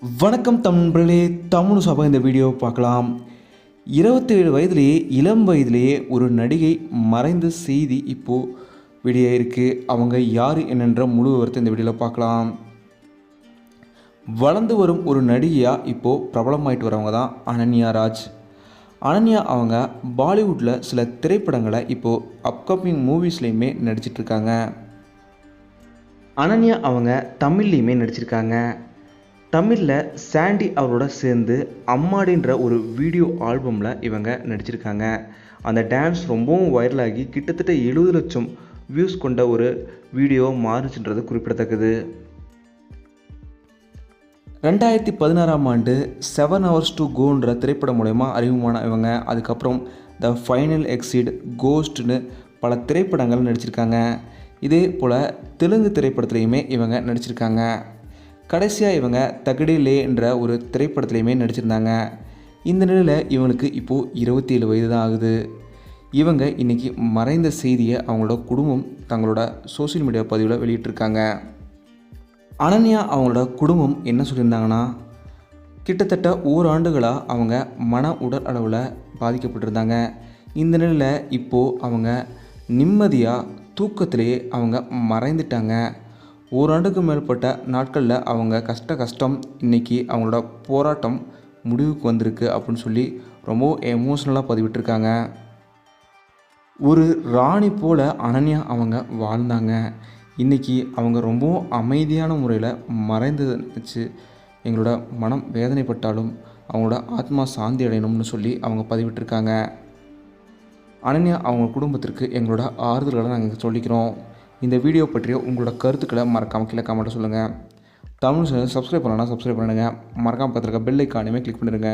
வணக்கம் தமிழர்களே, தமிழ் சபை இந்த வீடியோ பார்க்கலாம். 27 வயதிலேயே இளம் வயதிலேயே ஒரு நடிகை மறைந்த செய்தி இப்போது வெளியாயிருக்கு. அவங்க யார் என்னென்ற முழு விவரத்தை இந்த வீடியோவில் பார்க்கலாம். வளர்ந்து வரும் ஒரு நடிகையாக இப்போது பிரபலமாயிட்டு வரவங்க தான் அனன்யா ராஜ். அனன்யா அவங்க பாலிவுட்டில் சில திரைப்படங்களை இப்போது அப்கமிங் மூவிஸ்லேயுமே நடிச்சிட்ருக்காங்க. அனன்யா அவங்க தமிழ்லேயுமே நடிச்சிருக்காங்க. தமிழில் சாண்டி அவரோட சேர்ந்து அம்மாடின்ற ஒரு வீடியோ ஆல்பமில் இவங்க நடிச்சிருக்காங்க. அந்த டான்ஸ் ரொம்பவும் வைரலாகி கிட்டத்தட்ட 70 லட்சம் வியூஸ் கொண்ட ஒரு வீடியோ மாறுச்சுன்றது குறிப்பிடத்தக்கது. 2016ஆம் ஆண்டு 7 Hours to Goன்ற திரைப்படம் மூலயமா அறிமுகமான இவங்க அதுக்கப்புறம் த ஃபைனல் எக்ஸிட், கோஸ்ட்னு பல திரைப்படங்கள் நடிச்சிருக்காங்க. இதே போல் தெலுங்கு திரைப்படத்துலையுமே இவங்க நடிச்சிருக்காங்க. கடைசியாக இவங்க தகடிலே என்ற ஒரு திரைப்படத்துலையுமே நடிச்சிருந்தாங்க. இந்த நிலையில் இவங்களுக்கு இப்போது 27 வயது தான் ஆகுது. இவங்க இன்றைக்கி மறைந்த செய்தியை அவங்களோட குடும்பம் தங்களோட சோசியல் மீடியா பதிவில் வெளியிட்டிருக்காங்க. அனன்யா அவங்களோட குடும்பம் என்ன சொல்லியிருந்தாங்கன்னா, கிட்டத்தட்ட ஓராண்டுகளாக அவங்க மன உடல் அளவில் பாதிக்கப்பட்டிருந்தாங்க. இந்த நிலையில் இப்போது அவங்க நிம்மதியாக தூக்கத்திலேயே அவங்க மறைந்துட்டாங்க. ஓராண்டுக்கு மேற்பட்ட நாட்களில் அவங்க கஷ்டம் இன்றைக்கி அவங்களோட போராட்டம் முடிவுக்கு வந்திருக்கு அப்படின்னு சொல்லி ரொம்ப எமோஷ்னலாக பதிவிட்டிருக்காங்க. ஒரு ராணி போல் அனன்யா அவங்க வாழ்ந்தாங்க. இன்றைக்கி அவங்க ரொம்பவும் அமைதியான முறையில் மறைந்ததை நினச்சி எங்களோட மனம் வேதனைப்பட்டாலும் அவங்களோட ஆத்மா சாந்தி அடையணும்னு சொல்லி அவங்க பதிவிட்டிருக்காங்க. அனன்யா அவங்க குடும்பத்திற்கு எங்களோட ஆறுதல்களை நாங்கள் சொல்லிக்கிறோம். இந்த வீடியோ பற்றிய உங்களோட கருத்துக்களை மறக்காமல் கீழே கமெண்ட்டை சொல்லுங்கள். தமிழ் சேனல் சப்ஸ்கிரைப் பண்ணலாம், சப்ஸ்கிரைப் பண்ணுங்கள். மறக்காமல் பார்த்துருக்க பெல் ஐக்கானையுமே கிளிக் பண்ணிடுங்க.